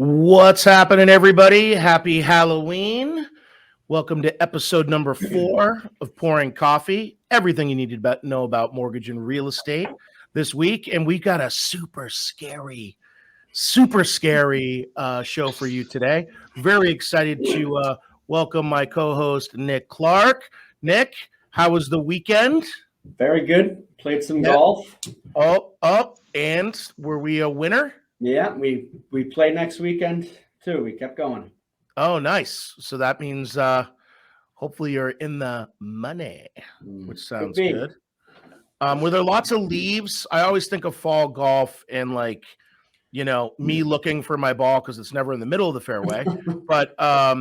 What's happening, everybody? Happy Halloween. Welcome to episode number 4 of Pouring Coffee. Everything you need to know about mortgage and real estate this week. And we got a super scary show for you today. Very excited to welcome my co-host, Nick Clark. Nick, how was the weekend? Very good. Played some golf. And were we a winner? Yeah, we play next weekend too. We kept going. Oh, nice. So that means hopefully you're in the money, which sounds good. Were there lots of leaves? I always think of fall golf and me looking for my ball because it's never in the middle of the fairway. But I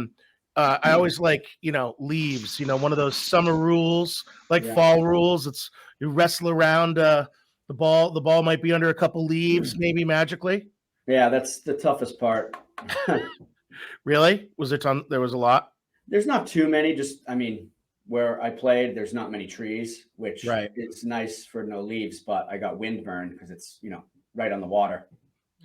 always like, leaves, one of those summer rules, fall rules. It's you wrestle around the ball might be under a couple leaves, maybe magically. Yeah, that's the toughest part. Really? Was there there was a lot? There's not too many. Where I played, there's not many trees, which is nice for no leaves, but I got windburn because it's, right on the water.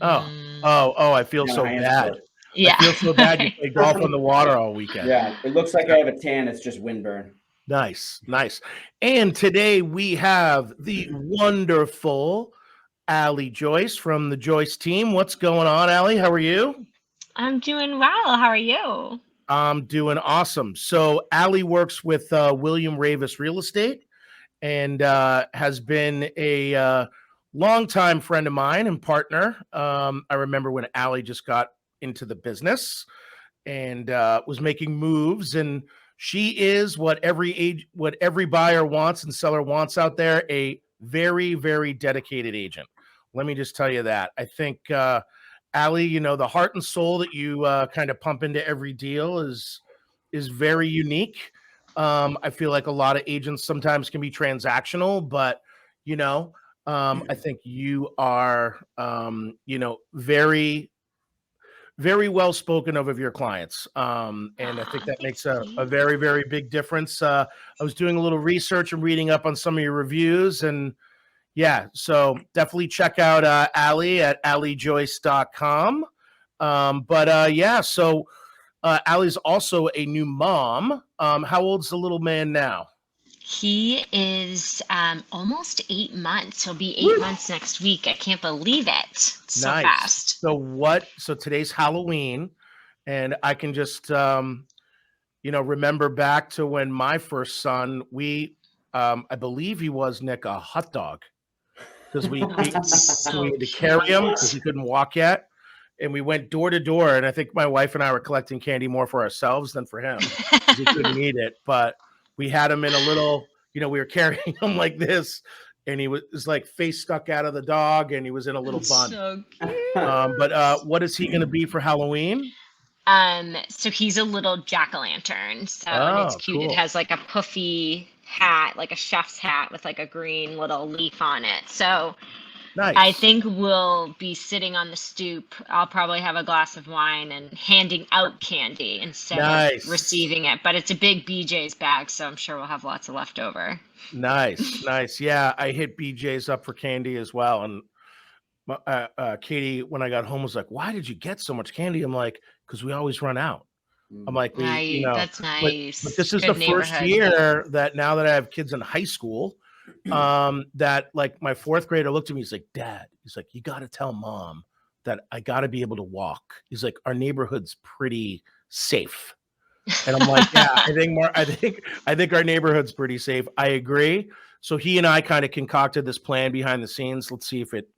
I feel so bad. Yeah. I feel so bad you play golf on the water all weekend. Yeah, it looks like I have a tan. It's just windburn. Nice. And today we have the wonderful Allie Joyce from the Joyce team. What's going on, Allie? How are you? I'm doing well. How are you? I'm doing awesome. So Allie works with William Ravis Real Estate and has been a longtime friend of mine and partner. I remember when Allie just got into the business and was making moves, and she is what every buyer wants and seller wants out there, a very, very dedicated agent. Let me just tell you that. I think, Allie, the heart and soul that you kind of pump into every deal is very unique. I feel like a lot of agents sometimes can be transactional, but, I think you are, very, very well spoken of your clients. And I think that makes a very, very big difference. I was doing a little research and reading up on some of your reviews, and so definitely check out Allie at alliejoyce.com. So Allie's also a new mom. How old's the little man now? He is almost 8 months. He'll be 8 months next week. I can't believe it. So fast. So today's Halloween, and I can just remember back to when my first son, I believe he was, Nick, a hot dog, because we had to carry him because he couldn't walk yet. And we went door to door, and I think my wife and I were collecting candy more for ourselves than for him because he couldn't eat it. But we had him in a little, we were carrying him like this, and he was like face stuck out of the dog, and he was in a little bun. So but what is he going to be for Halloween? So he's a little jack-o'-lantern. So it's cute. Cool. It has like a puffy hat, like a chef's hat with like a green little leaf on it. So nice. I think we'll be sitting on the stoop. I'll probably have a glass of wine and handing out candy instead of receiving it. But it's a big BJ's bag, so I'm sure we'll have lots of leftover. Nice. Yeah, I hit BJ's up for candy as well. And Katie, when I got home, was like, "Why did you get so much candy?" I'm like, "Because we always run out." I'm like, that's nice. But this is the first year that now that I have kids in high school, that like my fourth grader looked at me. He's like, "Dad," he's like, "you got to tell mom that I got to be able to walk." He's like, "Our neighborhood's pretty safe." And I'm like, "Yeah, I think our neighborhood's pretty safe." I agree. So he and I kind of concocted this plan behind the scenes. Let's see if it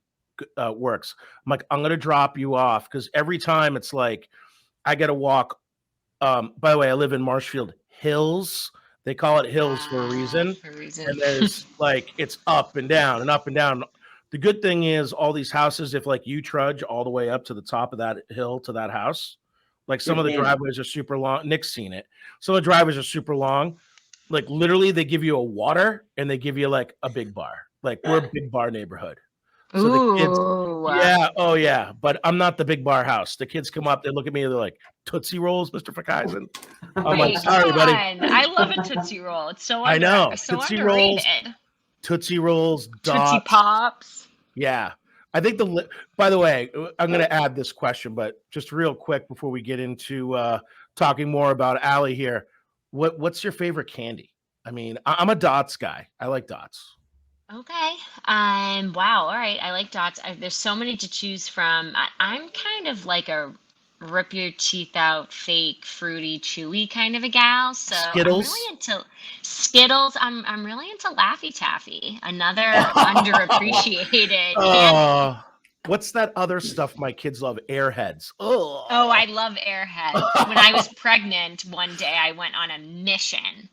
works. I'm like, "I'm going to drop you off," because every time it's like, I got to walk. By the way, I live in Marshfield Hills. They call it hills for a reason. And there's like, it's up and down and up and down. The good thing is all these houses, if like you trudge all the way up to the top of that hill to that house, like some of the driveways are super long. Nick's seen it. Some of the driveways are super long. Like literally they give you a water and they give you like a big bar. Like we're a big bar neighborhood. So the kids, but I'm not the big bar house. The kids come up, they look at me, they're like, "Tootsie Rolls, Mr. Verkeisen." I'm like, "Sorry, buddy." I love a Tootsie Roll. It's so I know. So Tootsie underrated. Rolls, Tootsie Rolls, Tootsie Pops. Yeah. I think by the way, I'm going to add this question, but just real quick before we get into talking more about Allie here, what's your favorite candy? I mean, I'm a Dots guy. I like Dots. Okay. Wow. All right. I like dots. There's so many to choose from. I'm kind of like a rip your teeth out, fake, fruity, chewy kind of a gal. So I'm really Skittles. into Skittles. I'm really into Laffy Taffy, another underappreciated candy. What's that other stuff my kids love? Airheads. Oh, I love Airheads. When I was pregnant, one day I went on a mission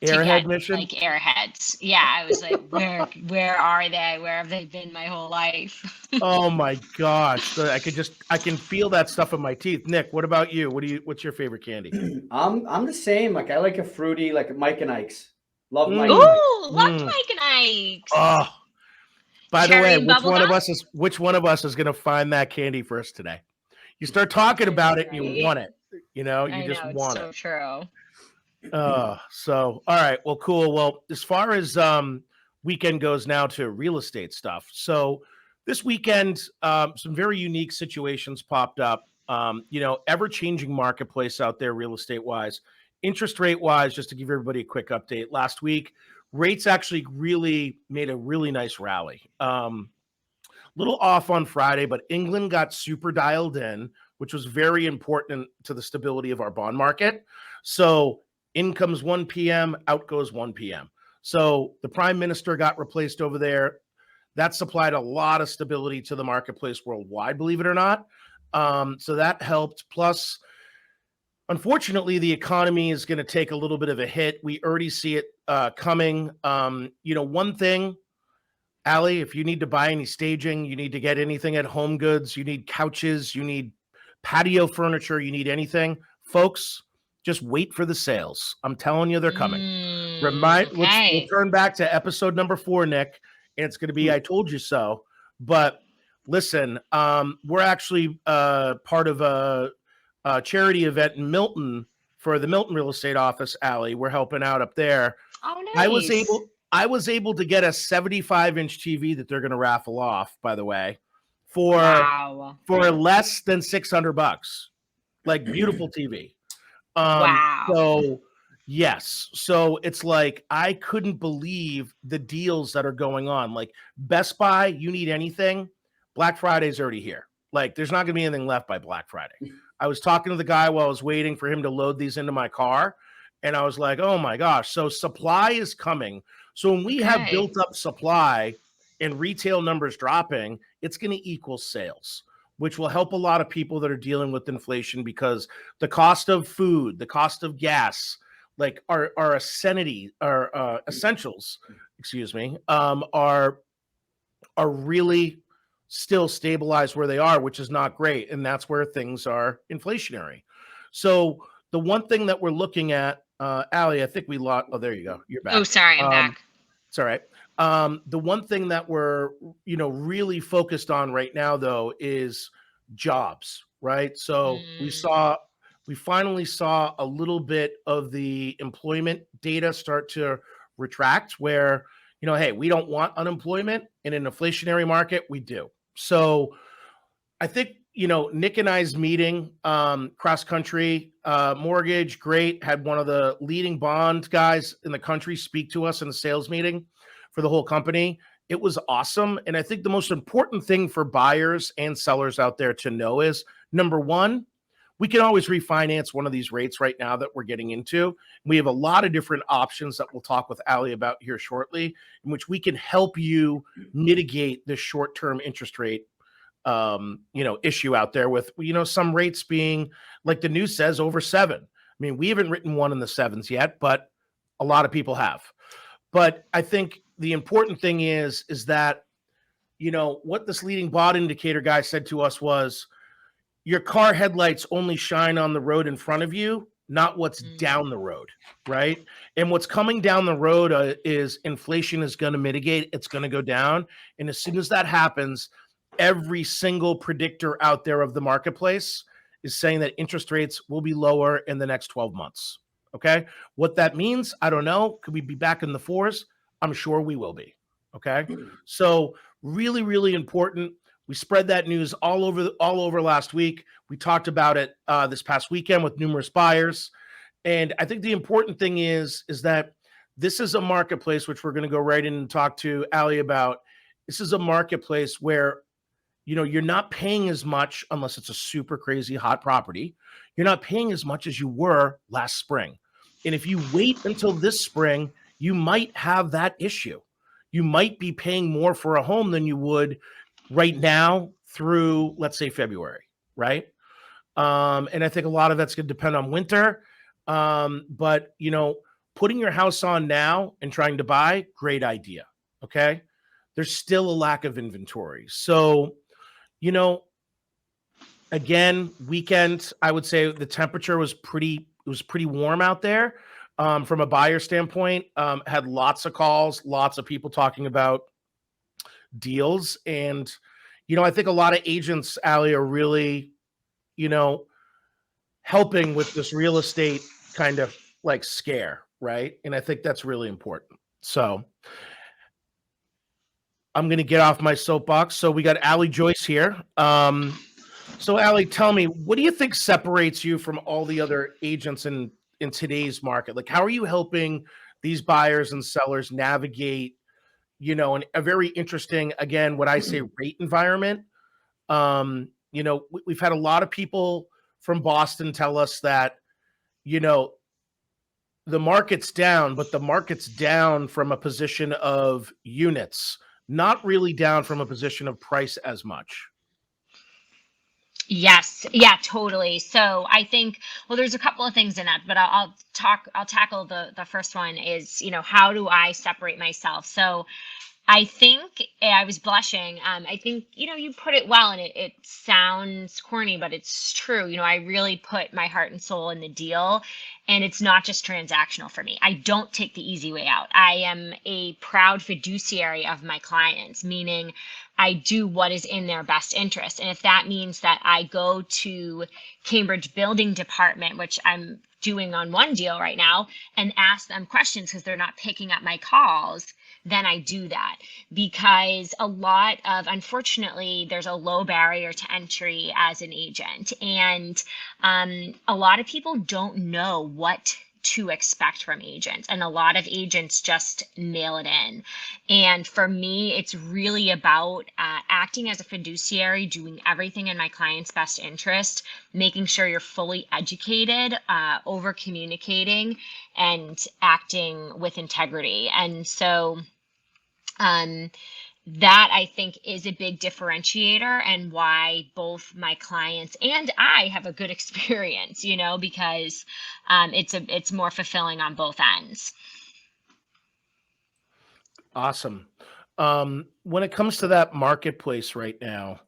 to Airhead get mission. like Airheads. Yeah, I was like, where are they? Where have they been my whole life? Oh my gosh. I can feel that stuff in my teeth. Nick, what about you? What's your favorite candy? I'm the same. Like I like a fruity, like Mike and Ike's. Love Mike and Ooh, Ike's. loved Mike and Ike's. Oh, by the Cherry way, and bubble gum? which one of us is going to find that candy first today? You start talking about it and you want it. You know, you just want it's so true. So all right, well, cool. Well, as far as weekend goes now to real estate stuff. So this weekend, some very unique situations popped up. Ever-changing marketplace out there, real estate wise, interest rate wise, just to give everybody a quick update. Last week, rates actually really made a really nice rally. Little off on Friday, but England got super dialed in, which was very important to the stability of our bond market. So in comes 1 p.m., out goes 1 p.m. So the prime minister got replaced over there. That supplied a lot of stability to the marketplace worldwide, believe it or not. So that helped. Plus, unfortunately, the economy is going to take a little bit of a hit. We already see it coming. One thing, Allie, if you need to buy any staging, you need to get anything at Home Goods, you need couches, you need patio furniture, you need anything, folks, just wait for the sales. I'm telling you, they're coming. We'll turn back to episode number 4, Nick, and it's going to be I told you so. But listen, we're actually part of a charity event in Milton for the Milton Real Estate Office, Allie. We're helping out up there. Oh, nice. I was able to get a 75-inch TV that they're going to raffle off, by the way, for less than $600. Like, beautiful TV. Wow. So yes. So it's like, I couldn't believe the deals that are going on. Like Best Buy, you need anything, Black Friday's already here. Like there's not gonna be anything left by Black Friday. I was talking to the guy while I was waiting for him to load these into my car, and I was like, oh my gosh. So supply is coming. So when we have built up supply and retail numbers dropping, it's going to equal sales, which will help a lot of people that are dealing with inflation, because the cost of food, the cost of gas, like our essentials, excuse me, are really still stabilized where they are, which is not great. And that's where things are inflationary. So the one thing that we're looking at, Allie, I think we lost. Oh, there you go. You're back. Oh, sorry, I'm back. It's all right. The one thing that we're, really focused on right now, though, is jobs, right? So we finally saw a little bit of the employment data start to retract where, hey, we don't want unemployment in an inflationary market. We do. So I think, Nick and I's meeting, cross country, mortgage, great, had one of the leading bond guys in the country speak to us in a sales meeting for the whole company. It was awesome. And I think the most important thing for buyers and sellers out there to know is, number one, we can always refinance one of these rates right now that we're getting into. We have a lot of different options that we'll talk with Allie about here shortly, in which we can help you mitigate the short-term interest rate issue out there with, some rates being, like the news says, over 7. I mean, we haven't written one in the 7s yet, but a lot of people have. But I think the important thing is that, what this leading bond indicator guy said to us was, your car headlights only shine on the road in front of you, not what's down the road, right? And what's coming down the road is inflation is going to mitigate. It's going to go down. And as soon as that happens, every single predictor out there of the marketplace is saying that interest rates will be lower in the next 12 months. Okay. What that means, I don't know. Could we be back in the 4s? I'm sure we will be. Okay. So really, really important. We spread that news all over last week. We talked about it this past weekend with numerous buyers. And I think the important thing is that this is a marketplace, which we're going to go right in and talk to Ali about. This is a marketplace where, you're not paying as much unless it's a super crazy hot property. You're not paying as much as you were last spring. And if you wait until this spring, you might have that issue. You might be paying more for a home than you would right now through, let's say, February, right? And I think a lot of that's going to depend on winter. But, putting your house on now and trying to buy, great idea, okay? There's still a lack of inventory. So, again, weekend, I would say the temperature was pretty warm out there. From a buyer standpoint, had lots of calls, lots of people talking about deals. And, I think a lot of agents, Ali, are really, helping with this real estate kind of like scare, right? And I think that's really important. So I'm going to get off my soapbox. So we got Ali Joyce here. So Ali, tell me, what do you think separates you from all the other agents in today's market? Like, how are you helping these buyers and sellers navigate, a very interesting, again, what I say rate environment? We've had a lot of people from Boston tell us that, the market's down, but the market's down from a position of units, not really down from a position of price as much. Yes. Yeah, totally. So I think, well, there's a couple of things in that, but I'll tackle the first one is, how do I separate myself? So I think I was blushing. I think, you put it well, and it sounds corny, but it's true. I really put my heart and soul in the deal, and it's not just transactional for me. I don't take the easy way out. I am a proud fiduciary of my clients, meaning I do what is in their best interest. And if that means that I go to Cambridge Building Department, which I'm doing on one deal right now, and ask them questions because they're not picking up my calls, then I do that, because unfortunately, there's a low barrier to entry as an agent. And a lot of people don't know what to expect from agents. And a lot of agents just mail it in. And for me, it's really about acting as a fiduciary, doing everything in my client's best interest, making sure you're fully educated, over communicating, and acting with integrity. And so that, I think, is a big differentiator, and why both my clients and I have a good experience, because it's more fulfilling on both ends. Awesome. When it comes to that marketplace right now,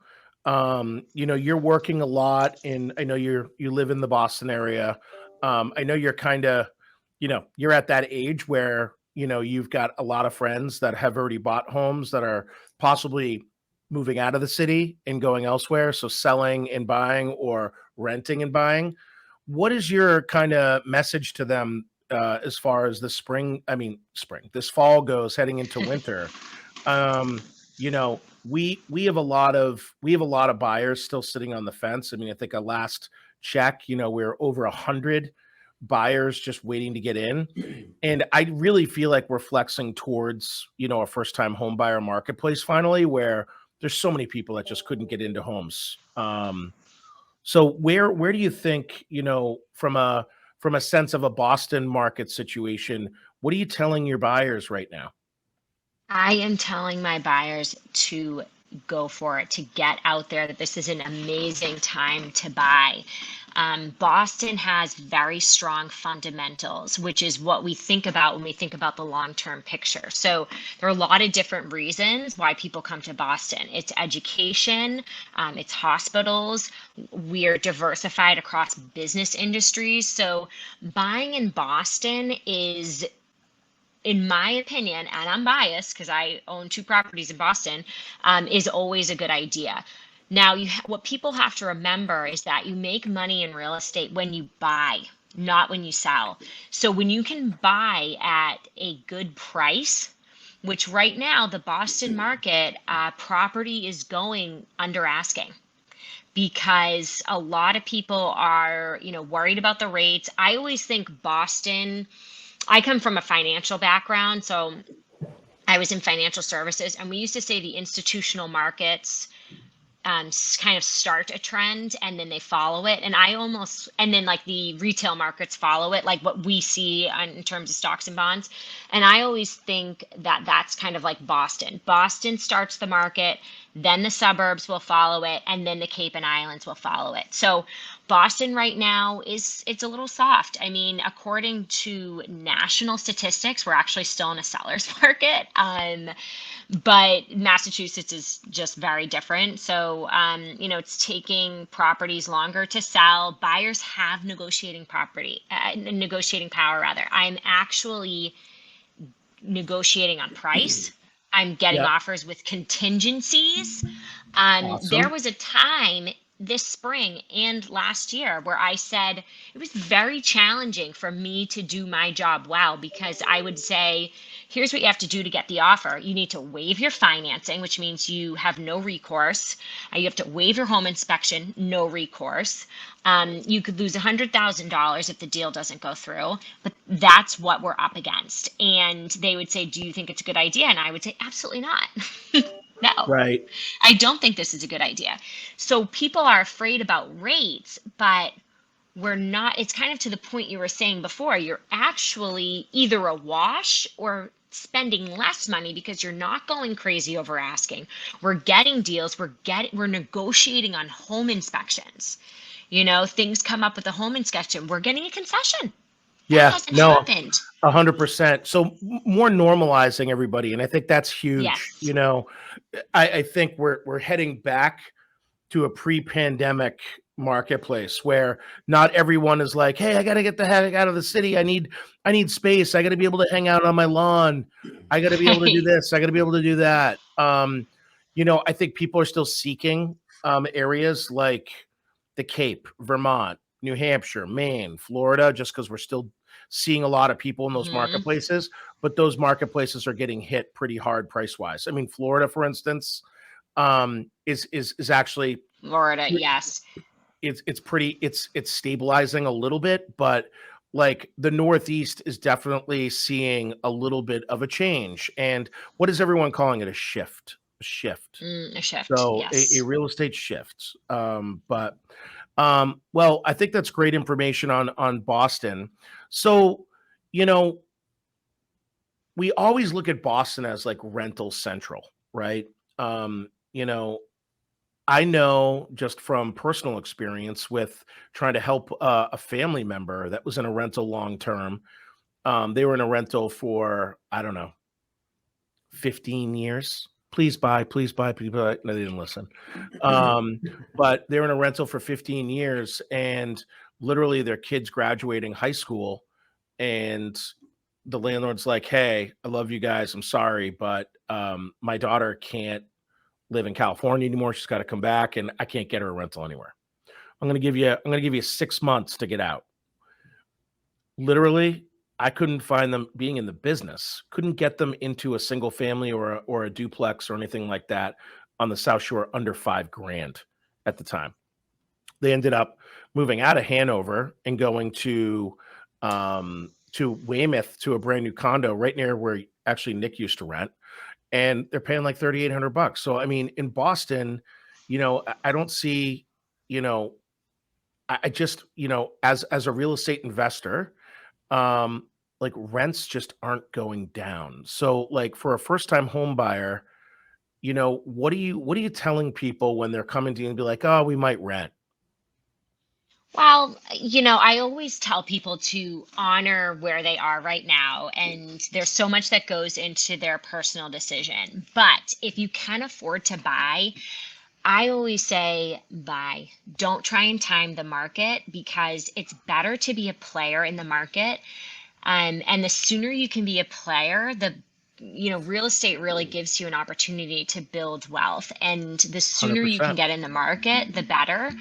you're working a lot I know you live in the Boston area. I know you're kind of, you're at that age where, you've got a lot of friends that have already bought homes that are possibly moving out of the city and going elsewhere. So selling and buying, or renting and buying. What is your kind of message to them as far as this fall goes, heading into winter? We have a lot of buyers still sitting on the fence. I mean, I think a last check, we're over 100 buyers just waiting to get in. And I really feel like we're flexing towards, a first time home buyer marketplace finally, where there's so many people that just couldn't get into homes. So where do you think, from a sense of a Boston market situation, what are you telling your buyers right now? I am telling my buyers to go for it, to get out there, that this is an amazing time to buy. Boston has very strong fundamentals, which is what we think about when we think about the long-term picture. So there are a lot of different reasons why people come to Boston. It's education, it's hospitals. We're diversified across business industries. So buying in Boston is, in my opinion, and I'm biased because I own 2 properties in Boston, is always a good idea. Now, what people have to remember is that you make money in real estate when you buy, not when you sell. So when you can buy at a good price, which right now the Boston market property is going under asking because a lot of people are, worried about the rates. I always think Boston, I come from a financial background, so I was in financial services, and we used to say the institutional markets kind of start a trend and then they follow it. And then like the retail markets follow it, like what we see in terms of stocks and bonds. And I always think that that's kind of like Boston. Boston starts the market, then the suburbs will follow it, and then the Cape and Islands will follow it. So Boston right now it's a little soft. I mean, according to national statistics, we're actually still in a seller's market. But Massachusetts is just very different. So, it's taking properties longer to sell. Buyers have negotiating power rather. I'm actually negotiating on price. I'm getting offers with contingencies. Awesome. There was a time this spring and last year where I said it was very challenging for me to do my job well, because I would say, here's what you have to do to get the offer. You need to waive your financing, which means you have no recourse. You have to waive your home inspection, no recourse. You could lose $100,000 if the deal doesn't go through, but that's what we're up against. And they would say, do you think it's a good idea? And I would say, absolutely not. No, right. I don't think this is a good idea. So people are afraid about rates, but we're not. It's kind of to the point you were saying before. You're actually either a wash or spending less money because you're not going crazy over asking. We're getting deals. We're negotiating on home inspections. Things come up with a home inspection. We're getting a concession. Yeah, that hasn't happened. 100%. So more normalizing everybody, and I think that's huge. Yes. I think we're heading back to a pre-pandemic marketplace where not everyone is like, hey, I got to get the heck out of the city. I need space. I got to be able to hang out on my lawn. I got to be able to do this. I got to be able to do that. I think people are still seeking areas like the Cape, Vermont, New Hampshire, Maine, Florida, just because we're still seeing a lot of people in those marketplaces, but those marketplaces are getting hit pretty hard price wise. I mean, Florida, for instance, is actually Florida. Yes. It's stabilizing a little bit, but like the Northeast is definitely seeing a little bit of a change. And what is everyone calling it? A shift. A shift. So yes. a real estate shift. Well, I think that's great information on Boston. So, we always look at Boston as like rental central, right? I know just from personal experience with trying to help a family member that was in a rental long term. They were in a rental for, I don't know, 15 years. Please buy, please buy, please buy. No, they didn't listen. But they were in a rental for 15 years, and literally their kids graduating high school, and the landlord's like, hey, I love you guys. I'm sorry, but my daughter can't live in California anymore. She's got to come back, and I can't get her a rental anywhere. I'm going to give you 6 months to get out. Literally, I couldn't find them being in the business, couldn't get them into a single family or a duplex or anything like that on the South Shore under $5,000 at the time. They ended up moving out of Hanover and going to Weymouth to a brand new condo right near where actually Nick used to rent. And they're paying like $3,800. So, I mean, in Boston, I don't see, I just, as a real estate investor, like rents just aren't going down. So like for a first time home buyer, what are you telling people when they're coming to you and be like, oh, we might rent? Well, I always tell people to honor where they are right now. And there's so much that goes into their personal decision. But if you can afford to buy, I always say buy. Don't try and time the market, because it's better to be a player in the market. And the sooner you can be a player, real estate really gives you an opportunity to build wealth. And the sooner 100%. you can get in the market, the better.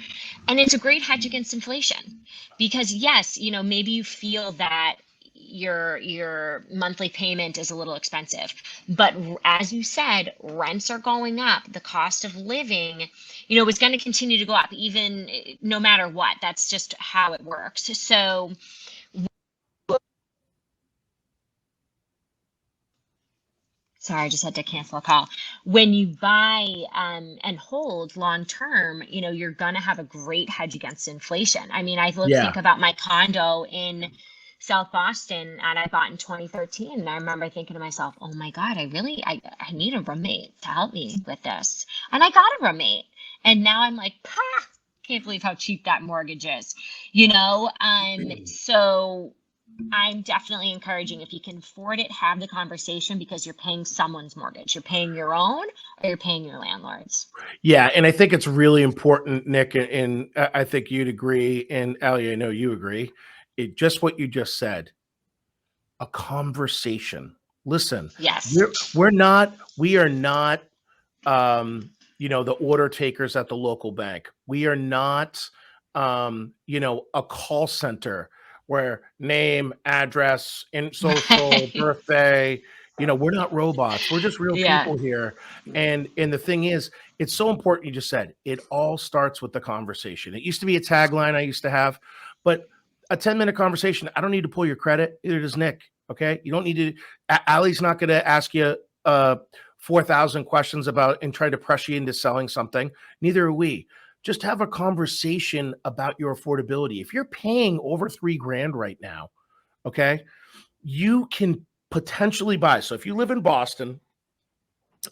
And it's a great hedge against inflation, because yes, maybe you feel that, your monthly payment is a little expensive. But as you said, rents are going up. The cost of living, is going to continue to go up, even no matter what. That's just how it works. So sorry, I just had to cancel a call. When you buy and hold long term, you're going to have a great hedge against inflation. I mean, think about my condo in South Boston that I bought in 2013. And I remember thinking to myself, oh my God, I need a roommate to help me with this. And I got a roommate. And now I'm like, can't believe how cheap that mortgage is, So I'm definitely encouraging, if you can afford it, have the conversation, because you're paying someone's mortgage. You're paying your own, or you're paying your landlord's. Yeah. And I think it's really important, Nick, and I think you'd agree. And Allie, I know you agree. Just what you just said, a conversation. Listen, yes, we are not, the order takers at the local bank. We are not, a call center where name, address, and social, birthday, we're not robots. We're just real people here. And the thing is, it's so important. You just said it all starts with the conversation. It used to be a tagline I used to have, but a 10-minute conversation, I don't need to pull your credit. Neither does Nick. Okay. You don't need to, Allie's not going to ask you 4,000 questions about and try to press you into selling something. Neither are we. Just have a conversation about your affordability. If you're paying over $3,000 right now, okay, you can potentially buy. So if you live in Boston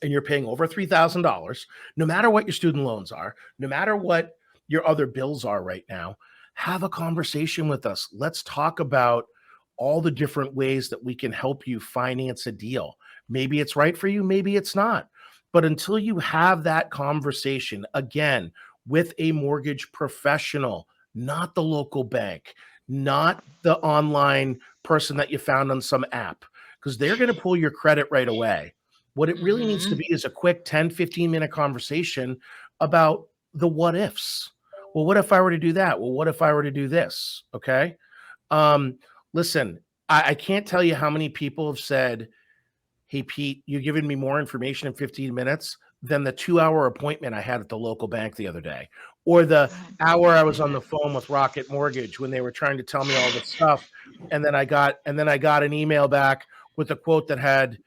and you're paying over $3,000, no matter what your student loans are, no matter what your other bills are right now, have a conversation with us. Let's talk about all the different ways that we can help you finance a deal. Maybe it's right for you, maybe it's not. But until you have that conversation, again, with a mortgage professional, not the local bank, not the online person that you found on some app, because they're going to pull your credit right away. What it really needs to be is a quick 10, 15-minute conversation about the what ifs. Well, what if I were to do that? Well, what if I were to do this? Okay. Listen, I can't tell you how many people have said, hey, Pete, you're giving me more information in 15 minutes than the 2-hour appointment I had at the local bank the other day, or the hour I was on the phone with Rocket Mortgage when they were trying to tell me all this stuff. And then I got an email back with a quote that had,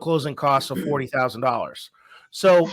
closing costs of $40,000. So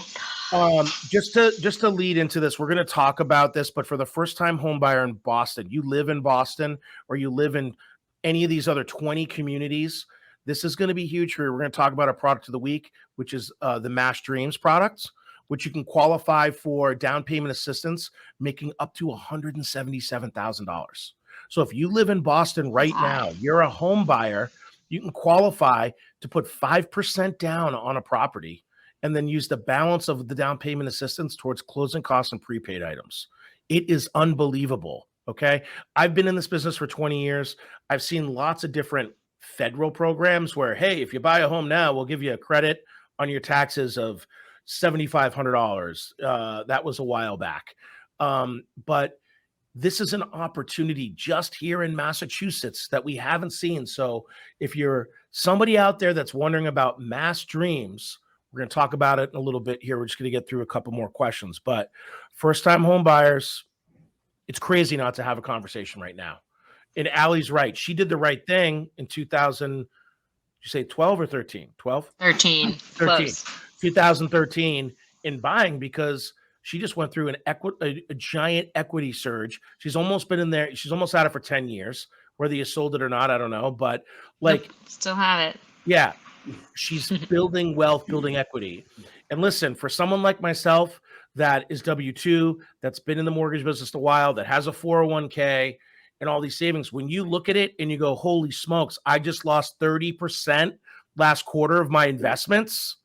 just to lead into this, we're going to talk about this, but for the first time home buyer in Boston, you live in Boston or you live in any of these other 20 communities, this is going to be huge for you. We're going to talk about our product of the week, which is the Mass Dreams products, which you can qualify for down payment assistance, making up to $177,000. So if you live in Boston right now, you're a home buyer, you can qualify to put 5% down on a property and then use the balance of the down payment assistance towards closing costs and prepaid items. It is unbelievable. Okay. I've been in this business for 20 years. I've seen lots of different federal programs where, hey, if you buy a home now, we'll give you a credit on your taxes of $7,500. That was a while back. But this is an opportunity just here in Massachusetts that we haven't seen. So if you're somebody out there that's wondering about Mass Dreams, we're going to talk about it in a little bit here. We're just going to get through a couple more questions. But first-time home buyers, it's crazy not to have a conversation right now. And Allie's right. She did the right thing in 2000. Did you say 12 or 13? 12? 13. 2013 in buying, because she just went through a giant equity surge. She's almost been in there. She's almost had it for 10 years. Whether you sold it or not, I don't know. But still have it. Yeah. She's building wealth, building equity. And listen, for someone like myself that is W-2, that's been in the mortgage business a while, that has a 401k and all these savings, when you look at it and you go, holy smokes, I just lost 30% last quarter of my investments.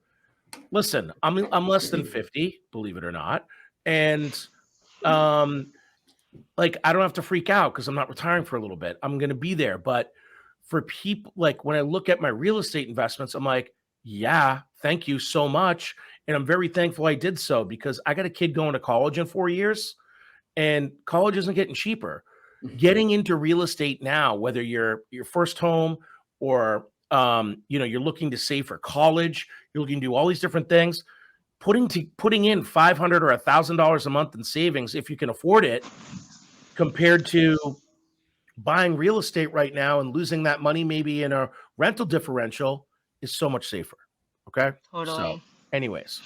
Listen, I'm less than 50, believe it or not. And I don't have to freak out because I'm not retiring for a little bit. I'm going to be there. But for people, like when I look at my real estate investments, I'm like, yeah, thank you so much. And I'm very thankful I did so, because I got a kid going to college in 4 years and college isn't getting cheaper. Getting into real estate now, whether you're your first home or you're looking to save for college, you're looking to do all these different things, putting in $500 or $1,000 a month in savings, if you can afford it, compared to buying real estate right now and losing that money maybe in a rental differential, is so much safer. Okay. Totally. So anyways,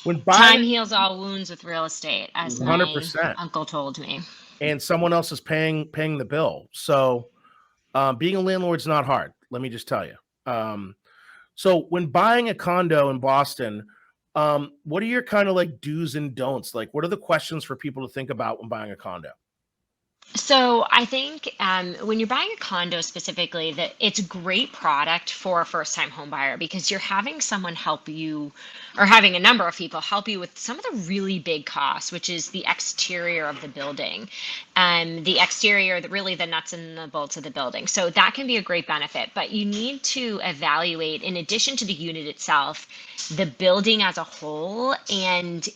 when time heals all wounds with real estate, as 100%. my uncle told me. And someone else is paying the bill. So being a landlord's not hard. Let me just tell you. So when buying a condo in Boston, what are your kind of like do's and don'ts? Like, what are the questions for people to think about when buying a condo? So I think when you're buying a condo specifically, that it's a great product for a first-time home buyer because you're having someone help you, or having a number of people help you with some of the really big costs, which is the exterior of the building, and the exterior, really the nuts and the bolts of the building. So that can be a great benefit, but you need to evaluate, in addition to the unit itself, the building as a whole, and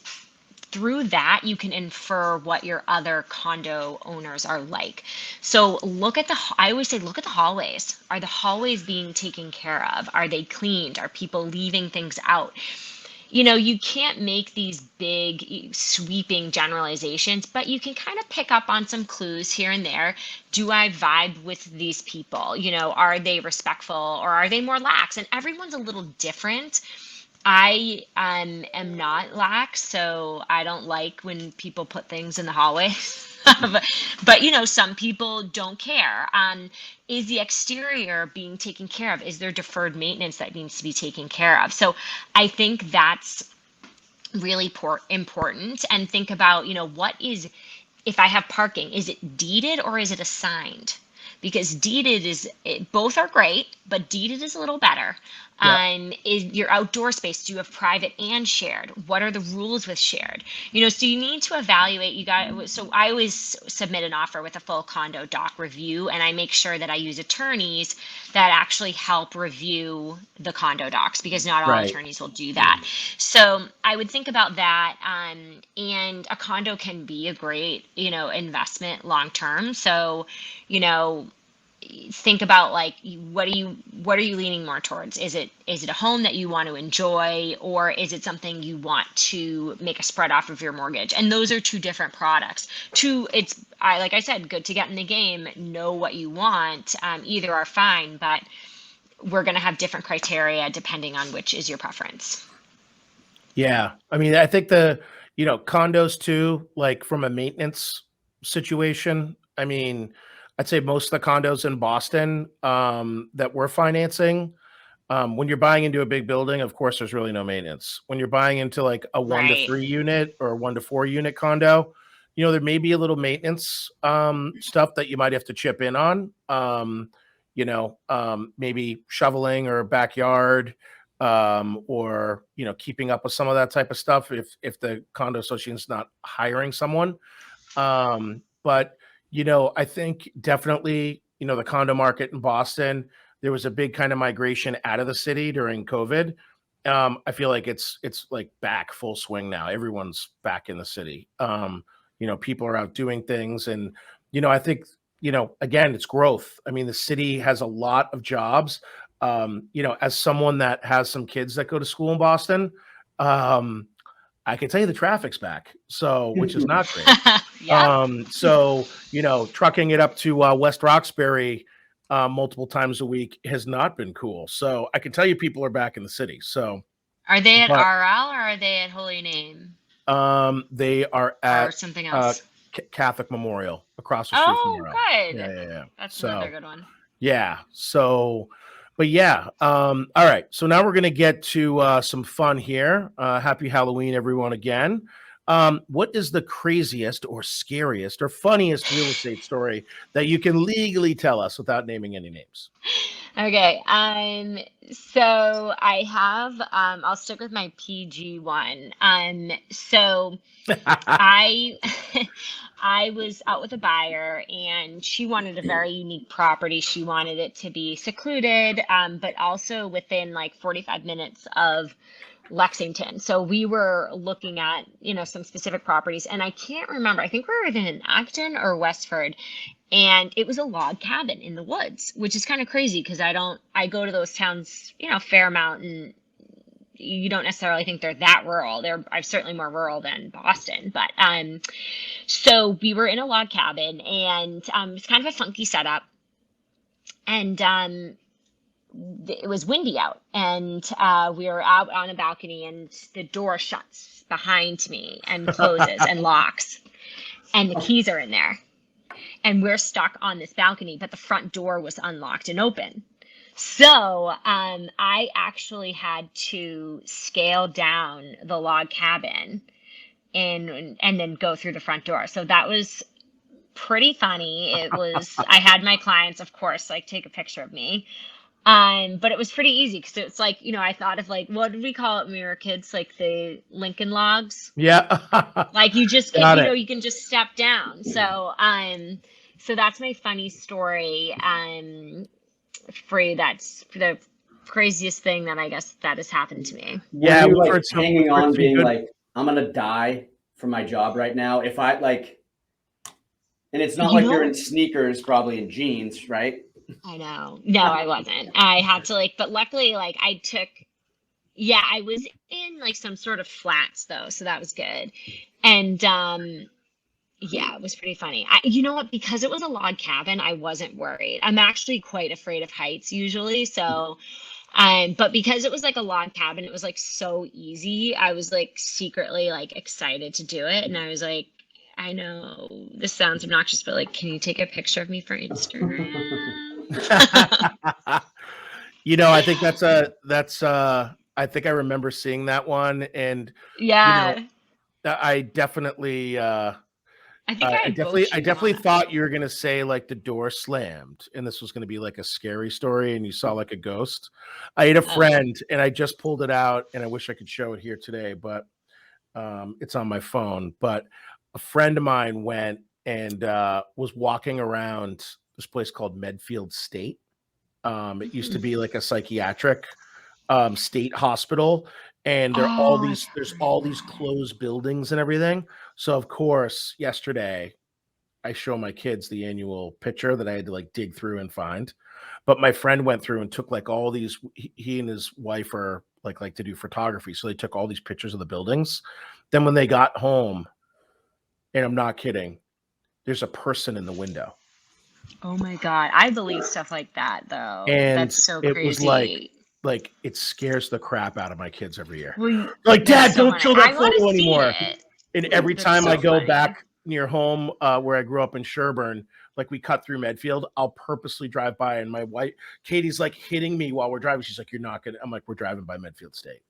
through that, you can infer what your other condo owners are like. So I always say, look at the hallways. Are the hallways being taken care of? Are they cleaned? Are people leaving things out? You can't make these big sweeping generalizations, but you can kind of pick up on some clues here and there. Do I vibe with these people? Are they respectful or are they more lax? And everyone's a little different. I am not lax, so I don't like when people put things in the hallway. but some people don't care. Is the exterior being taken care of? Is there deferred maintenance that needs to be taken care of? So I think that's really important. And think about, if I have parking, is it deeded or is it assigned? Because both are great, but deeded is a little better. Yep. Is your outdoor space, do you have private and shared? What are the rules with shared? So you need to evaluate. So I always submit an offer with a full condo doc review, and I make sure that I use attorneys that actually help review the condo docs, because not all attorneys will do that. So I would think about that. And a condo can be a great, investment long term. So, think about, like, what are you leaning more towards? Is it a home that you want to enjoy, or is it something you want to make a spread off of your mortgage? And those are two different products. Like I said, good to get in the game, know what you want. Either are fine, but we're going to have different criteria depending on which is your preference. Yeah. I mean, I think condos too, like from a maintenance situation, I mean, I'd say most of the condos in Boston that we're financing, when you're buying into a big building, of course, there's really no maintenance. When you're buying into like a 1 to 3 unit or 1 to 4 unit condo, there may be a little maintenance stuff that you might have to chip in on, maybe shoveling or backyard, or keeping up with some of that type of stuff if the condo association's not hiring someone. But I think definitely, the condo market in Boston, there was a big kind of migration out of the city during COVID. I feel like it's like back full swing now. Everyone's back in the city. People are out doing things, and I think again, it's growth. I mean, the city has a lot of jobs. As someone that has some kids that go to school in Boston, I can tell you the traffic's back, so which is not great. Yeah. So trucking it up to West Roxbury multiple times a week has not been cool. So I can tell you people are back in the city. So are they at RL or are they at Holy Name? They are at or something else. Catholic Memorial across the street from RL. Good. Yeah. That's another good one. Yeah. So, but yeah. All right. So now we're going to get to some fun here. Happy Halloween, everyone, again. What is the craziest or scariest or funniest real estate story that you can legally tell us without naming any names? Okay. So I have, I'll stick with my PG one. So I, I was out with a buyer and she wanted a very unique property. She wanted it to be secluded, but also within like 45 minutes of Lexington. So we were looking at, some specific properties, and I can't remember. I think we were in Acton or Westford. And it was a log cabin in the woods, which is kind of crazy because I go to those towns, fair amount, and you don't necessarily think they're that rural. I'm certainly more rural than Boston, but so we were in a log cabin, and it's kind of a funky setup, and it was windy out, and we were out on a balcony, and the door shuts behind me and closes and locks, and the keys are in there, and we're stuck on this balcony, but the front door was unlocked and open. So I actually had to scale down the log cabin and then go through the front door. So that was pretty funny. I had my clients, of course, like take a picture of me. But it was pretty easy because it's like, I thought of like, what did we call it when we were kids? Like the Lincoln logs. Yeah. Like you just can, you can just step down. So that's my funny story. For you, that's the craziest thing that I guess that has happened to me. Yeah, we've heard hanging on, being like, I'm gonna die for my job right now. If I like, and it's not like you're in sneakers, probably in jeans, right? I know. No, I wasn't. I had to but luckily, I was in like some sort of flats though, so that was good. And yeah, it was pretty funny. You know what? Because it was a log cabin, I wasn't worried. I'm actually quite afraid of heights usually. So, but because it was like a log cabin, it was like so easy. I was like secretly like excited to do it. And I was like, I know this sounds obnoxious, but like, can you take a picture of me for Instagram? I think I think I remember seeing that one. And yeah, I definitely, I definitely thought you were going to say like the door slammed and this was going to be like a scary story and you saw like a ghost. I had a friend and I just pulled it out and I wish I could show it here today, but it's on my phone. But a friend of mine went and was walking around this place called Medfield State. It used to be like a psychiatric state hospital. And there's all these closed buildings and everything. So of course, yesterday I show my kids the annual picture that I had to like dig through and find. But my friend went through and took like all these. He and his wife are like to do photography, so they took all these pictures of the buildings. Then when they got home, and I'm not kidding, there's a person in the window. Oh my God, I believe stuff like that though. And that's so crazy. It was like it scares the crap out of my kids every year. Like, Dad, don't show that photo anymore. And every time I go back near home, where I grew up in Sherburne, like we cut through Medfield, I'll purposely drive by, and my wife, Katie's like hitting me while we're driving. She's like, "You're not gonna." I'm like, "We're driving by Medfield State,"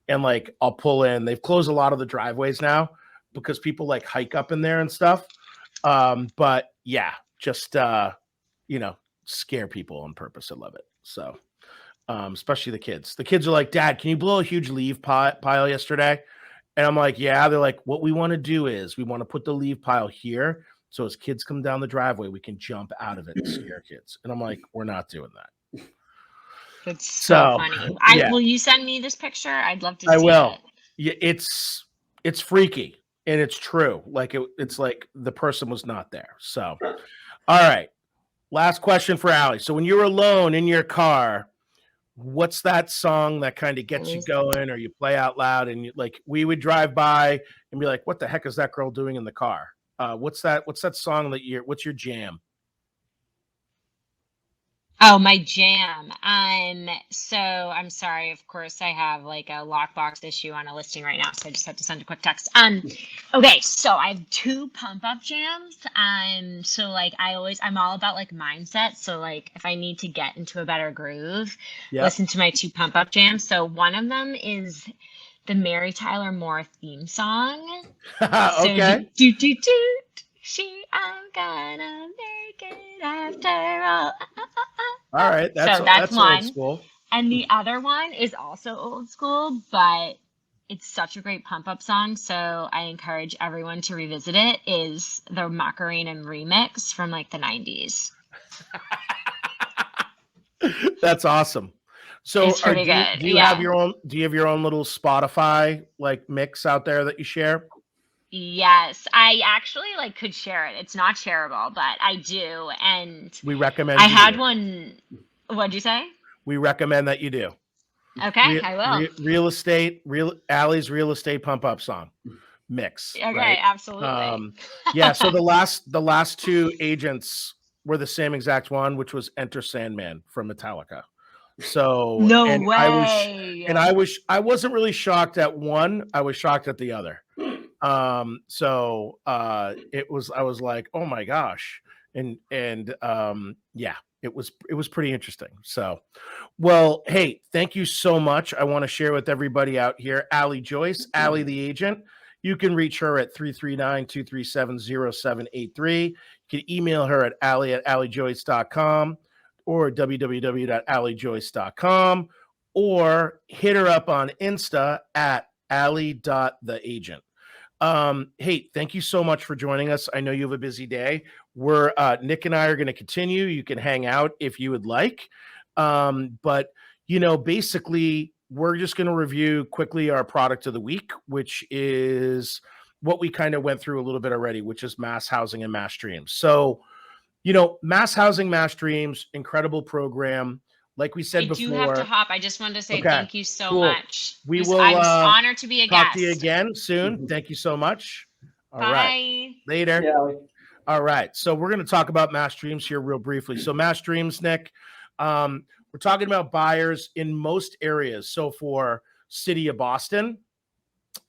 and like I'll pull in. They've closed a lot of the driveways now because people like hike up in there and stuff. But yeah, just scare people on purpose. I love it. So. Especially the kids. The kids are like, "Dad, can you blow a huge leaf pile yesterday?" And I'm like, "Yeah." They're like, "What we want to do is we want to put the leaf pile here. So as kids come down the driveway, we can jump out of it and scare kids." And I'm like, "We're not doing that." That's so funny. Will you send me this picture? I'd love to see it. I will. Yeah, it's freaky and it's true. Like it's like the person was not there. So, all right. Last question for Allie. So when you're alone in your car, what's that song that kind of gets you going, or you play out loud and we would drive by and be like, "What the heck is that girl doing in the car?" What's that song what's your jam? Oh, my jam. So I'm sorry. Of course, I have like a lockbox issue on a listing right now, so I just have to send a quick text. Okay, so I have 2 pump up jams. So like I'm all about like mindset. So like if I need to get into a better groove, listen to my 2 pump up jams. So one of them is the Mary Tyler Moore theme song. Okay. So, I'm gonna make it after all. All right, that's one. Old school. And the other one is also old school, but it's such a great pump up song. So I encourage everyone to revisit it. Is the Macarena remix from like the 90s. That's awesome. So it's pretty good. Do you have your own little Spotify like mix out there that you share? Yes, I actually like could share it. It's not shareable, but I do. And we recommend I you had do. one. What'd you say? We recommend that you do. Okay, I will. Real estate, Allie's real estate pump up song mix. Okay, right? absolutely. Yeah. So the last two agents were the same exact one, which was Enter Sandman from Metallica. So no way. I wasn't really shocked at one. I was shocked at the other. So I was like, oh my gosh. And yeah, it was pretty interesting. So, well, hey, thank you so much. I want to share with everybody out here, Allie Joyce, Allie the agent. You can reach her at 339-237-0783. You can email her at allie@alliejoyce.com or www.alliejoyce.com, or hit her up on Insta at allie.theagent. Hey, thank you so much for joining us. I know you have a busy day. We're Nick and I are going to continue. You can hang out if you would like. But basically we're just going to review quickly our product of the week, which is what we kind of went through a little bit already, which is mass housing and mass streams. So, mass housing, mass streams, incredible program. Like we said before. I do have to hop. I just wanted to say thank you so much. We will. I'm honored to be a talk guest. to you again soon. Thank you so much. All Bye. right. Later. Yeah. All right. So we're going to talk about mass streams here real briefly. So mass streams, Nick, we're talking about buyers in most areas. So for city of Boston,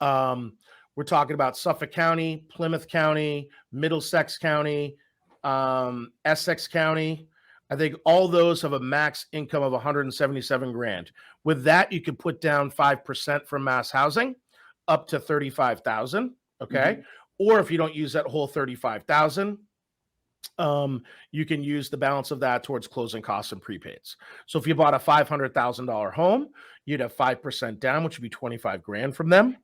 we're talking about Suffolk County, Plymouth County, Middlesex County, Essex County. I think all those have a max income of 177 grand. With that, you can put down 5% from mass housing up to 35,000. Okay. Mm-hmm. Or if you don't use that whole 35,000, you can use the balance of that towards closing costs and prepaids. So if you bought a $500,000 home, you'd have 5% down, which would be 25 grand from them.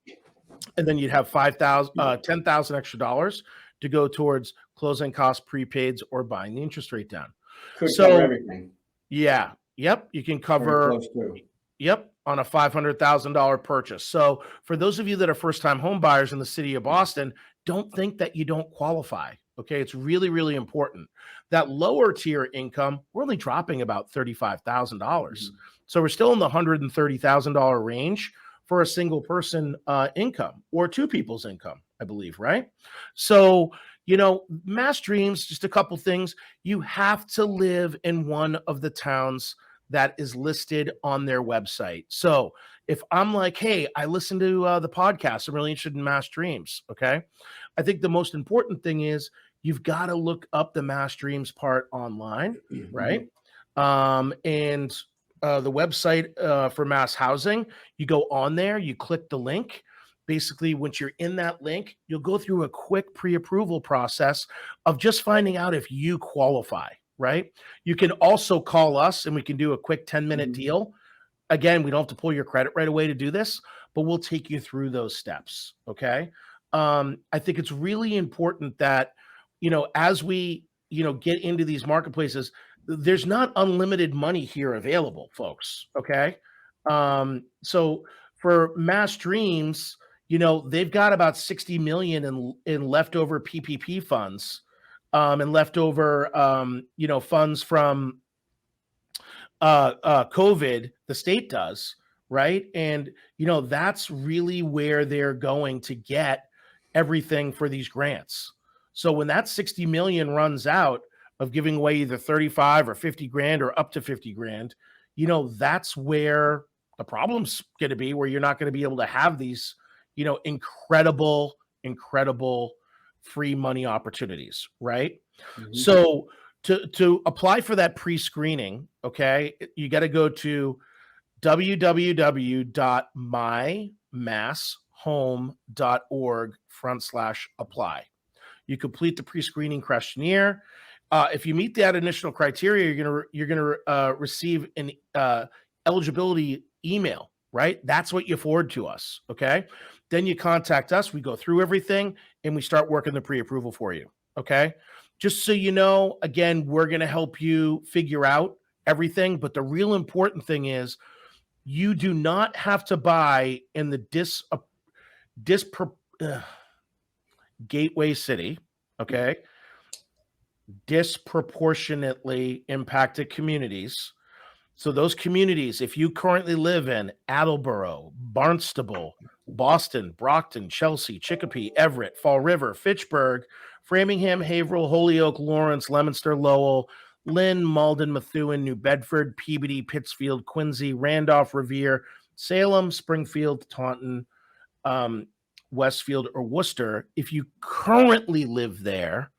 And then you'd have 10,000 extra dollars to go towards closing costs, prepaids, or buying the interest rate down. Could cover everything. Yeah. Yep. You can cover. Yep. On a $500,000 purchase. So for those of you that are first-time home buyers in the city of Boston, don't think that you don't qualify. Okay. It's really, really important. That lower tier income, we're only dropping about $35,000. Mm-hmm. So we're still in the $130,000 range for a single person income, or two people's income, I believe. Right. So, mass dreams, just a couple things. You have to live in one of the towns that is listed on their website. So if I'm like, hey, I listened to the podcast, I'm really interested in mass dreams. Okay. I think the most important thing is you've got to look up the mass dreams part online. Right. And the website for mass housing, you go on there, you click the link. Basically, once you're in that link, you'll go through a quick pre-approval process of just finding out if you qualify, right? You can also call us and we can do a quick 10-minute deal. Again, we don't have to pull your credit right away to do this, but we'll take you through those steps, okay? I think it's really important that, as we, get into these marketplaces, there's not unlimited money here available, folks, okay? So for mass dreams, they've got about 60 million in leftover PPP funds, and leftover, funds from COVID. The state does, right? And that's really where they're going to get everything for these grants. So when that 60 million runs out of giving away either 35 or 50 grand or up to 50 grand, that's where the problem's going to be, where you're not going to be able to have these incredible free money opportunities, right? Mm-hmm. So to apply for that pre-screening, okay, you got to go to www.mymasshome.org/apply. You complete the pre-screening questionnaire. If you meet that initial criteria, you're gonna receive an eligibility email. Right? That's what you forward to us. Okay. Then you contact us. We go through everything and we start working the pre-approval for you. Okay. Just so you know, again, we're going to help you figure out everything. But the real important thing is you do not have to buy in the gateway city, okay, disproportionately impacted communities. So those communities, if you currently live in Attleboro, Barnstable, Boston, Brockton, Chelsea, Chicopee, Everett, Fall River, Fitchburg, Framingham, Haverhill, Holyoke, Lawrence, Leominster, Lowell, Lynn, Malden, Methuen, New Bedford, Peabody, Pittsfield, Quincy, Randolph, Revere, Salem, Springfield, Taunton, Westfield, or Worcester, if you currently live there,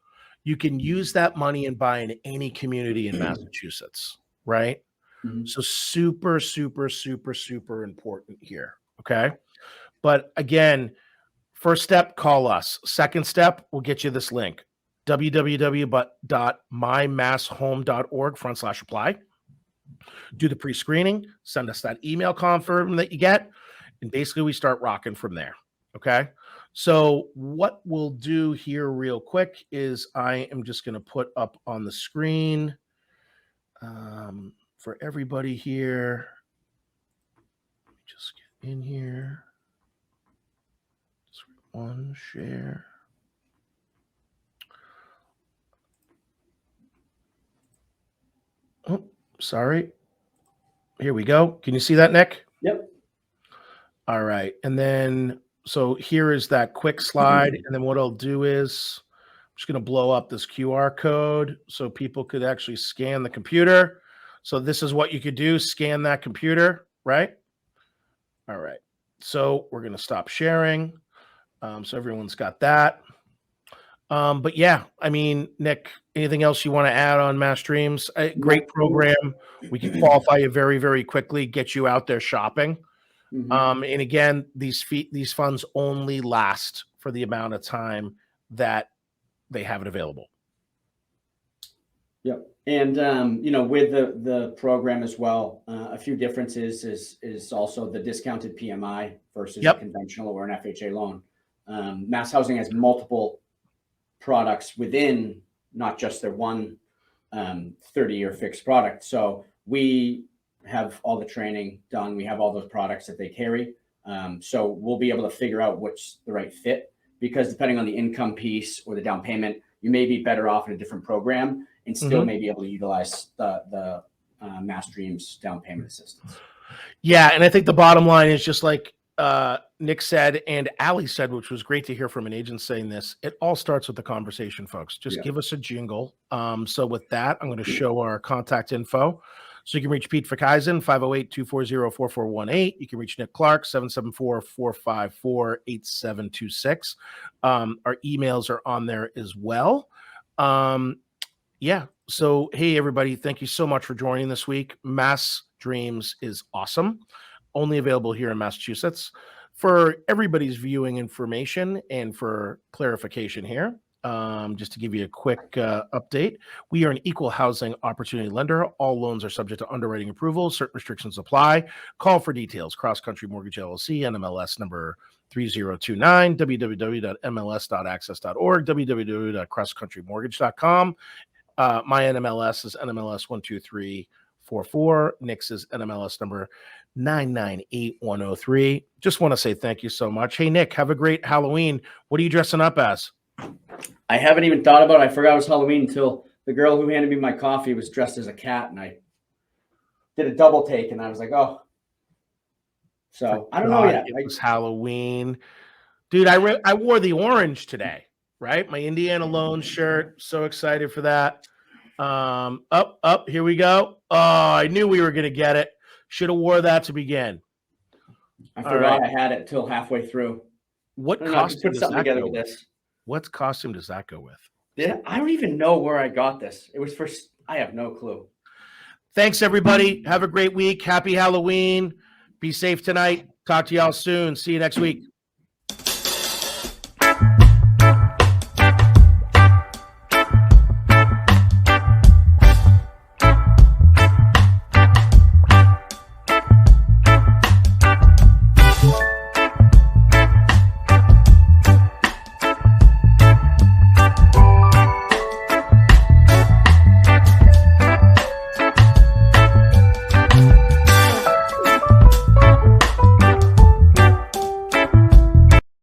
you can use that money and buy in any community in Massachusetts, right? Mm-hmm. So super, super, super, super important here, okay? But again, first step, call us. Second step, we'll get you this link, www.mymasshome.org/apply. Do the pre-screening, send us that email confirm that you get, and basically we start rocking from there, okay? So what we'll do here real quick is I am just going to put up on the screen for everybody here. Let me just get in here. Just one share. Oh, sorry. Here we go. Can you see that, Nick? Yep. All right. And then, so here is that quick slide. And then what I'll do is I'm just going to blow up this QR code so people could actually scan the computer. So this is what you could do, scan that computer, right? All right. So we're going to stop sharing. So everyone's got that. But yeah, I mean, Nick, anything else you want to add on Mass Dreams? Great program. We can qualify you very, very quickly, get you out there shopping. Mm-hmm. And again, these funds only last for the amount of time that they have it available. Yep. And, with the program as well, a few differences is also the discounted PMI versus a conventional or an FHA loan. Mass Housing has multiple products within not just their one 30-year fixed product. So we have all the training done. We have all those products that they carry. So we'll be able to figure out what's the right fit, because depending on the income piece or the down payment, you may be better off in a different program and still may be able to utilize the Mass Dreams down payment assistance. Yeah. And I think the bottom line is just like Nick said and Ali said, which was great to hear from an agent saying this, it all starts with the conversation, folks. Just give us a jingle. So with that, I'm going to show our contact info. So you can reach Pete Fakaizen, 508-240-4418. You can reach Nick Clark, 774-454-8726. Our emails are on there as well. Yeah. So, hey, everybody, thank you so much for joining this week. Mass Dreams is awesome. Only available here in Massachusetts. For everybody's viewing information and for clarification here, just to give you a quick update, we are an equal housing opportunity lender. All loans are subject to underwriting approval. Certain restrictions apply. Call for details. Cross Country Mortgage LLC, NMLS number 3029, www.mls.access.org, www.crosscountrymortgage.com. My NMLS is NMLS 12344. Nick's is NMLS number 998103. Just want to say thank you so much. Hey, Nick, have a great Halloween. What are you dressing up as? I haven't even thought about it. I forgot it was Halloween until the girl who handed me my coffee was dressed as a cat, and I did a double take, and I was like, oh. So I don't know yet. It was Halloween. Dude, I wore the orange today, right? My Indiana Loan shirt. So excited for that. Up, here we go. Oh, I knew we were going to get it. Should have wore that to begin. I forgot I had it till halfway through. What costume does that go with? What costume does that go with? Yeah, I don't even know where I got this. It was I have no clue. Thanks, everybody. Have a great week. Happy Halloween. Be safe tonight. Talk to y'all soon. See you next week.